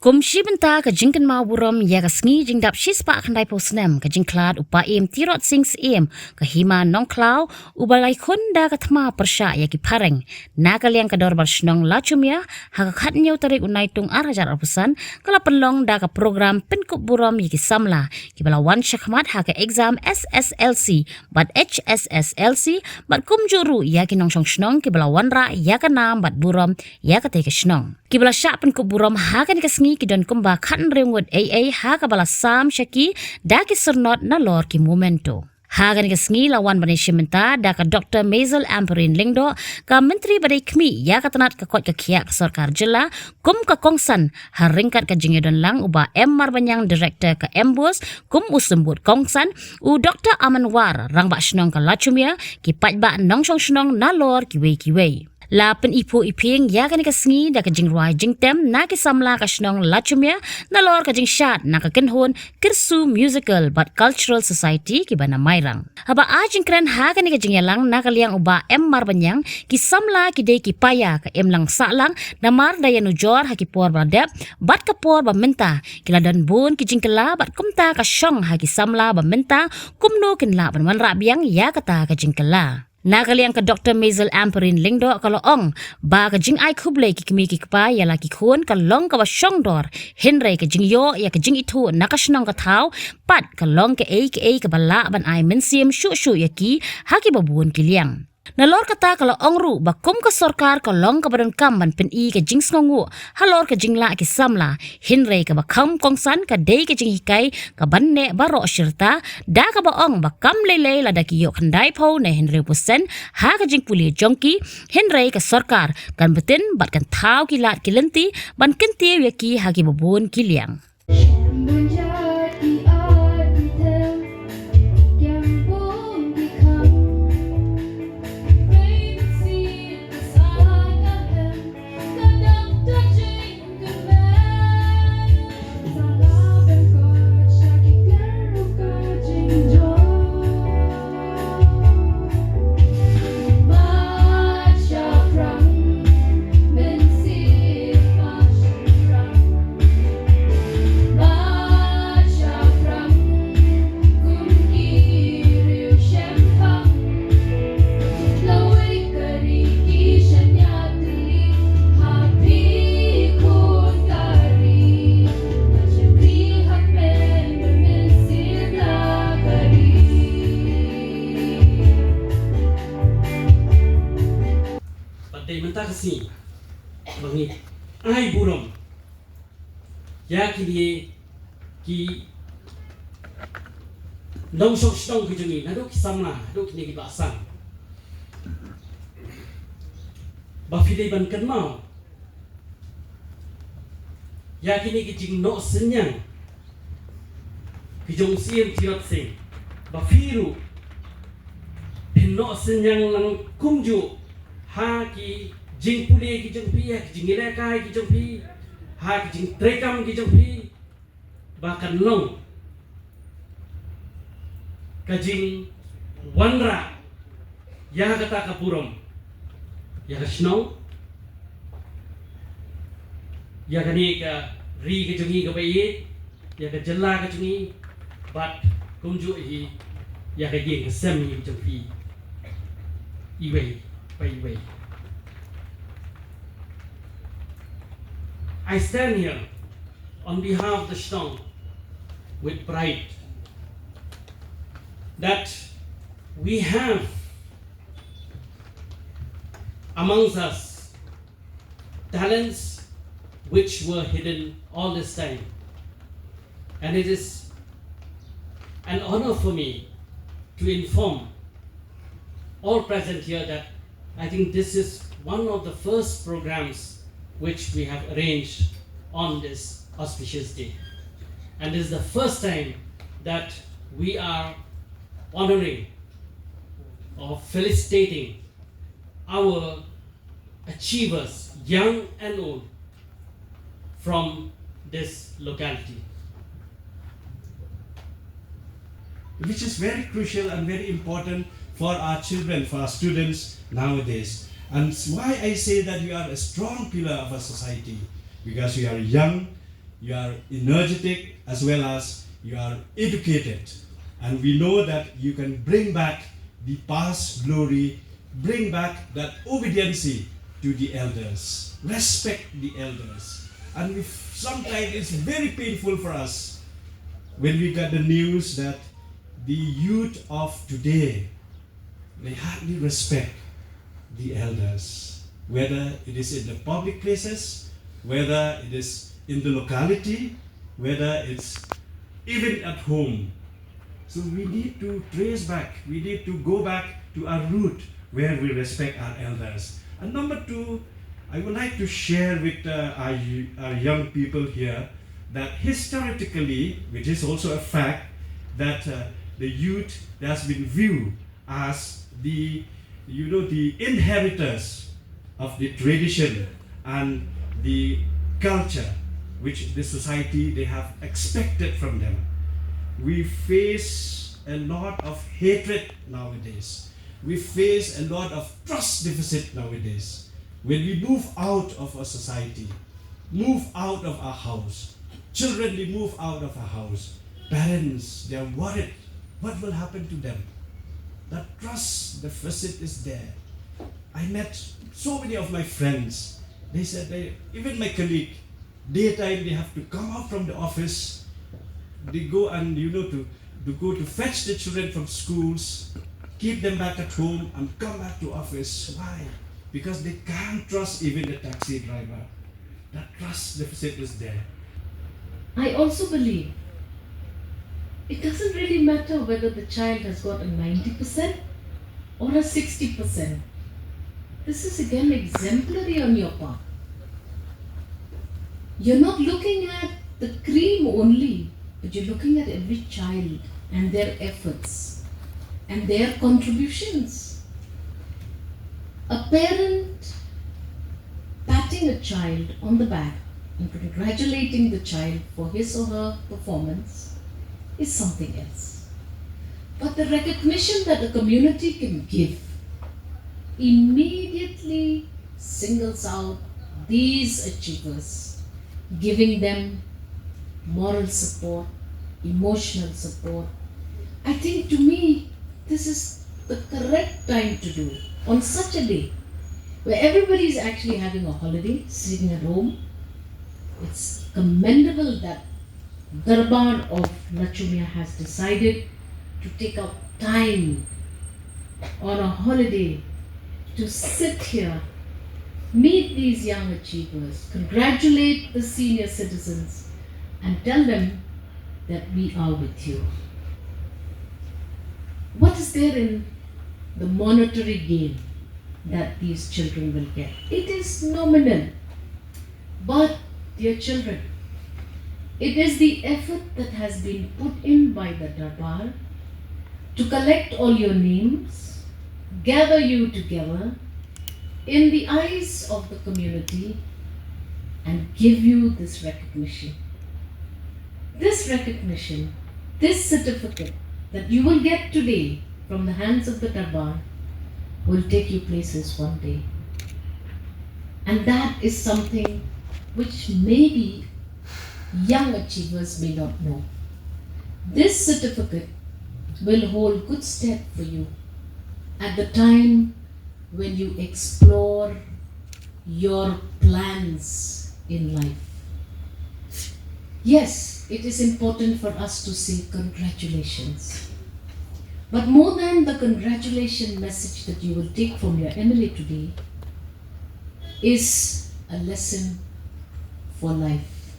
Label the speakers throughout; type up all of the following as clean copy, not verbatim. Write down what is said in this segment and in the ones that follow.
Speaker 1: Kum shibenta ka jingkan ma buram ya ka sngi jingdap shispa khandai posnem ka jingklad upa em tirot sings em ka hima nong klau ubalai khunda ka thma persha ya ki pareng na ka liang ka dorbal shnong lachumya ha ka khat nyau tarik unai tung arajar apusan kala penlong da ka program penkup buram ya ki samla ki bala wan shakhmat ha ka exam SSLC but HSSLC but kum juru ya ki nong shong shnong ki bala wan ra ya ka nam bat buram ya ka te ka shnong ki bala sha penkup buram ha ka ni ka ki don kumba khan ringwood AA ha ka bala sam shaki da ki surnot na lor ki momento ha ga ni ka sngi lawan bani shimenta da ka Dr. Mazel Ampareen lingdo ka menteri badai kmi ya ka tanat ka kot ka khia ka sarkar jilla kum ka Kongsan ha ringkat ka Jinghikai lang uba M Marbanyang director ka Embus kum usembut Kongsan u Dr. Amanwar rang ba shnong ka lachumia ki pat ba nong shong shnong na lor ki wei La pen ipu iping ya ka ni ka sngi da ka jingruai jingtem na ki samla ka shnong lachumya na lor ka jingshat na ka kenhon Kyrwoh musical but cultural society ki bana mairang haba a jingkran ha ka ni ka jingyalang na ka liang uba M Marbanyang ki samla ki de ki paya ka em lang sa lang na mar da yanu jor ha ki por badep bat ka por ba menta ki la dan bun ki jingkala bat kumta ka shong ha ki samla ba menta kumno kin la ban man ra biang ya ka ta ka jingkala Nakaliang ka Dr. Mazel Ampareen lingdo kalau ong ba ka jing ai khublei ki kmi ki pa ya la ki khun ka long ka ba shong dor henrei ka jing yo ya ka jing itu na ka shnong ka thau pat ka long ka ka bala ban ai men sim shu ya ki ha ki babun ki liang na lor kata kalau ong ru ba kum ka sarkar ka long ka badan kam ban pen I ka Jingsngewnguh halor ka jingla ki samla henrei ka ba kam Kongsan ka dei ka Jinghikai ka banne ba ro shirta da ka ba ong ba kam lele la da ki yo khandai pho ne henrei pusen ha ka jing puli jongki henrei ka sarkar kan betin bat kan thau ki lat ki lenti ban kenti ya ki ha ki babun ki liang
Speaker 2: Kasi bangi ai buram ya ki die ki nong sok stong ki juni na do ki samna do ki ni ki basan ba fide ban kan mau ya ki ni ki jing no senyang ki jong siem tirot sing ba firu pin no senyang lang kumju ha ki jing puli ki jong pi ki Jinghikai ki jong pi ha ki jing trekam ki jong pi bahkan long ka jing wanra ya kata ka purom ya ka shnong ya ka ni ka ri ki jongi ka bai ya ka jalla ka jongi bat kumju hi ya ka jing ka sem ki jong pi iwei bai wei I stand here on behalf of the Shillong with pride that we have amongst us talents which were hidden all this time. And it is an honor for me to inform all present here that I think this is one of the first programs which we have arranged on this auspicious day. And this is the first time that we are honoring or felicitating our achievers, young and old, from this locality.
Speaker 3: Which is very crucial and very important for our children, for our students nowadays. And why I say that you are a strong pillar of our society, because you are young, you are energetic, as well as you are educated. And we know that you can bring back the past glory, bring back that obedience to the elders, respect the elders. And sometimes it's very painful for us when we got the news that the youth of today, they hardly respect the elders, whether it is in the public places, whether it is in the locality, whether it's even at home. So we need to trace back, we need to go back to our root where we respect our elders. And number two, I would like to share with our young people here that historically, which is also a fact, that the youth has been viewed as the inheritors of the tradition and the culture which the society they have expected from them. We face a lot of hatred nowadays. We face a lot of trust deficit nowadays. When we move out of our society, move out of our house, children they move out of our house, parents they are worried what will happen to them. That trust deficit is there. I met so many of my friends. They said, even my colleague, daytime they have to come out from the office. They go and to go to fetch the children from schools, keep them back at home, and come back to office. Why? Because they can't trust even the taxi driver. That trust deficit is there.
Speaker 4: I also believe it doesn't really matter whether the child has got a 90% or a 60%. This is again exemplary on your part. You're not looking at the cream only, but you're looking at every child and their efforts and their contributions. A parent patting a child on the back and congratulating the child for his or her performance is something else. But the recognition that the community can give immediately singles out these achievers, giving them moral support, emotional support. I think to me, this is the correct time to do on such a day where everybody is actually having a holiday, sitting at home. It's commendable that Darbar of Lachumia has decided to take out time on a holiday to sit here, meet these young achievers, congratulate the senior citizens, and tell them that we are with you. What is there in the monetary gain that these children will get? It is nominal. But, dear children, it is the effort that has been put in by the Darbar to collect all your names, gather you together in the eyes of the community, and give you this recognition. This recognition, this certificate that you will get today from the hands of the Darbar will take you places one day. And that is something which maybe young achievers may not know. This certificate will hold good stead for you at the time when you explore your plans in life. Yes, it is important for us to say congratulations. But more than the congratulation message that you will take from your Emily today is a lesson for life.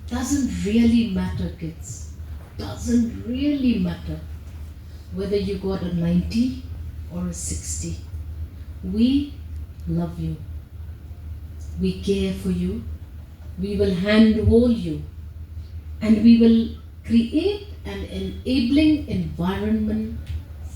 Speaker 4: Doesn't really matter, kids. Doesn't really matter whether you got a 90 or a 60. We love you. We care for you. We will handhold you. And we will create an enabling environment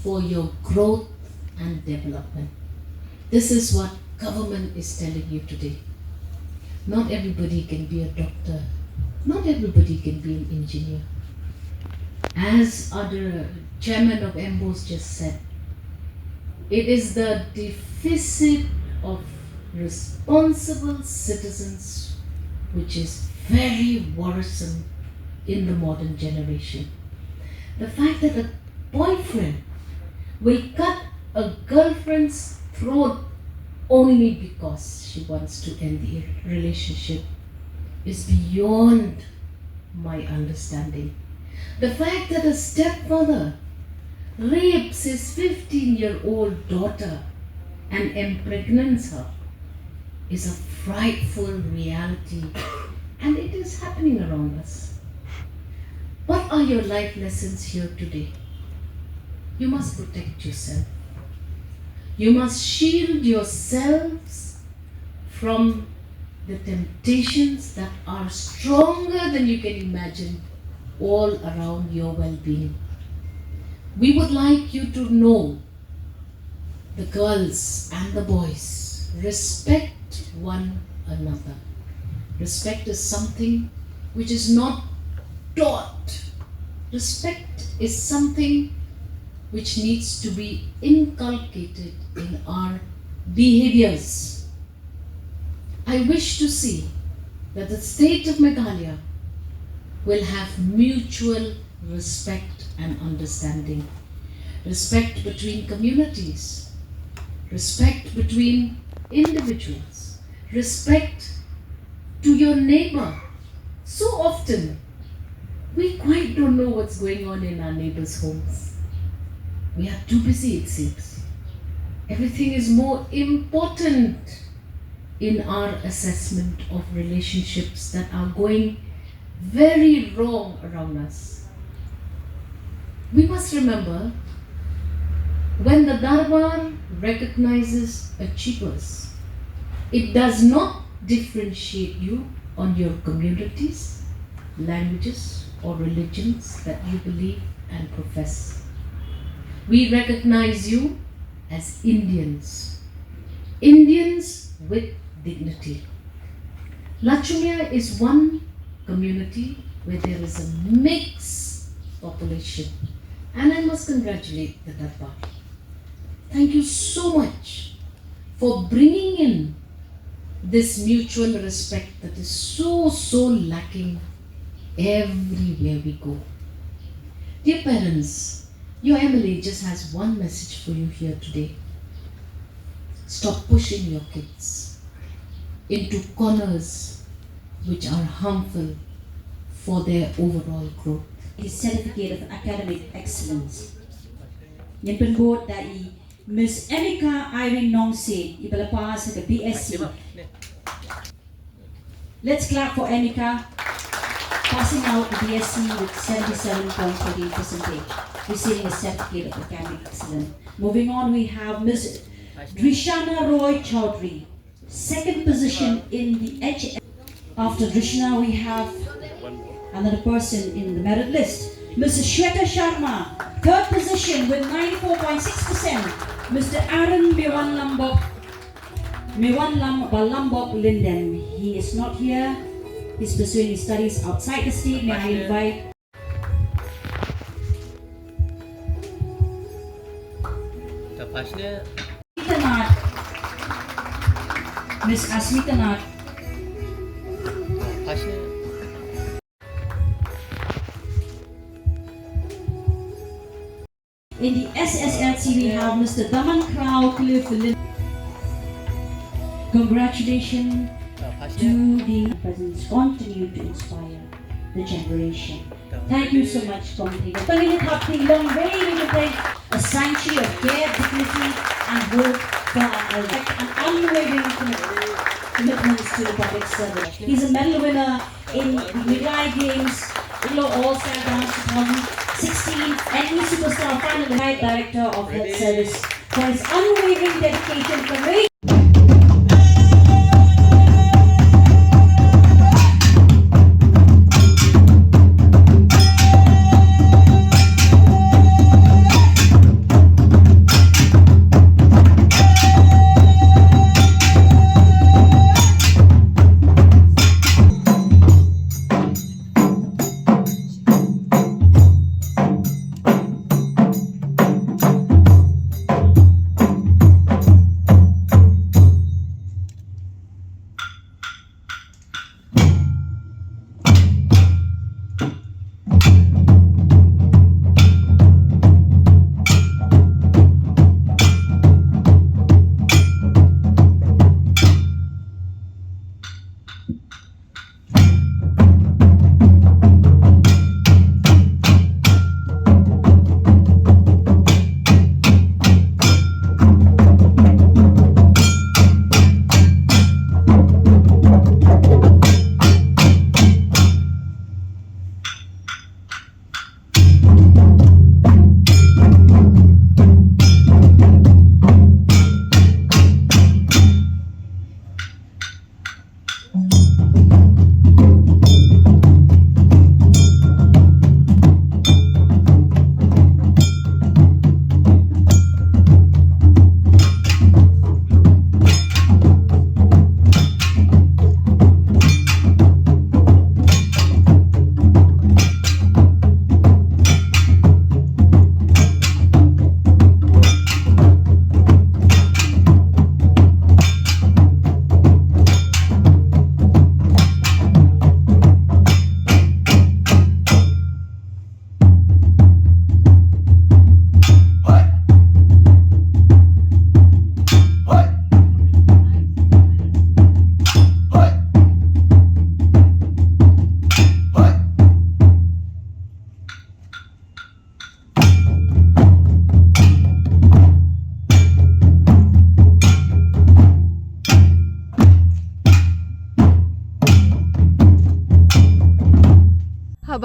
Speaker 4: for your growth and development. This is what government is telling you today. Not everybody can be a doctor. Not everybody can be an engineer. As our chairman of MBOS just said, it is the deficit of responsible citizens which is very worrisome in the modern generation. The fact that a boyfriend will cut a girlfriend's throat only because she wants to end the relationship is beyond my understanding. The fact that a stepfather rapes his 15-year-old daughter and impregnates her is a frightful reality, and it is happening around us. What are your life lessons here today? You must protect yourself. You must shield yourselves from the temptations that are stronger than you can imagine all around your well-being. We would like you to know, the girls and the boys, respect one another. Respect is something which is not taught. Respect is something which needs to be inculcated in our behaviors. I wish to see that the state of Meghalaya will have mutual respect and understanding. Respect between communities, respect between individuals, respect to your neighbor. So often, we quite don't know what's going on in our neighbors' homes. We are too busy, it seems. Everything is more important in our assessment of relationships that are going very wrong around us. We must remember, when the Darbar recognizes achievers, it does not differentiate you on your communities, languages, or religions that you believe and profess. We recognize you as Indians, Indians with dignity. Lachumia is one community where there is a mixed population, and I must congratulate the Darbar. Thank you so much for bringing in this mutual respect that is so lacking everywhere we go. Dear parents, your Emily just has one message for you here today. Stop pushing your kids into corners which are harmful for their overall growth.
Speaker 5: His certificate of academic excellence. Yang penbot dari Miss Emika Irene Nongse ipalapas sa BSc. Let's clap for Emika, passing out the BSc with 77.38%, receiving a certificate of academic excellence. Moving on, we have Miss Drishana Roy Chaudhary, second position in the HS. After Drishna, we have another person in the merit list, Mrs. Shweta Sharma, third position with 94.6%. Mr. Aaron Balambok Linden. He is not here. He's pursuing his studies outside the state. May I invite Asmita, Miss Asmita Nath. In the SSLC, we have Mr. Daman Krau Cliff. Congratulations to the presents. Continue to inspire the generation. Thank you so much, Committee. Long way a sanctuary of care, dignity, and hope for our life, and unwavering commitments to the public service. He's a medal winner in the Meghalaya Games, All-Star Dance 2016, and he's Superstar Finalist, Director of Health Service, for his unwavering dedication, courage.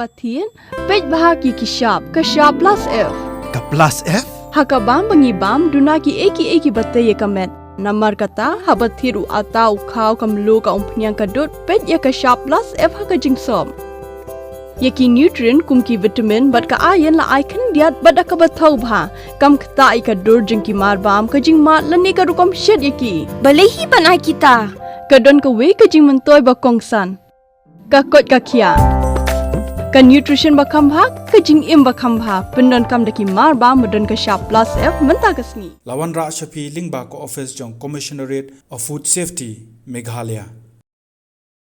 Speaker 6: habatin pej bahagi kishap kashap plus F
Speaker 7: Ka plus F?
Speaker 6: hakabam bangibam dunaki eki batay kamet namar kata habatiru atau kau kamlu ka umpnyang kadut pej ya kashap plus F haka jingsom yaki nutrient kumki vitamin bat ka ayan la ai kan diat bada ka bathau bha kam khta ai ka dur jingki mar bam ka jing mat lani ka rukom shed yaki balehi banai kita ka don ka we ka jing mentoy ba kongsan ka kot ka kia ka nutrition ba khambha ka jing im ba khambha pendon kam daki mar bam modon ka sharp plus F menta ka sni
Speaker 8: Lawan Ra Shafi Lingba ko office jong Commissionerate of Food Safety Meghalaya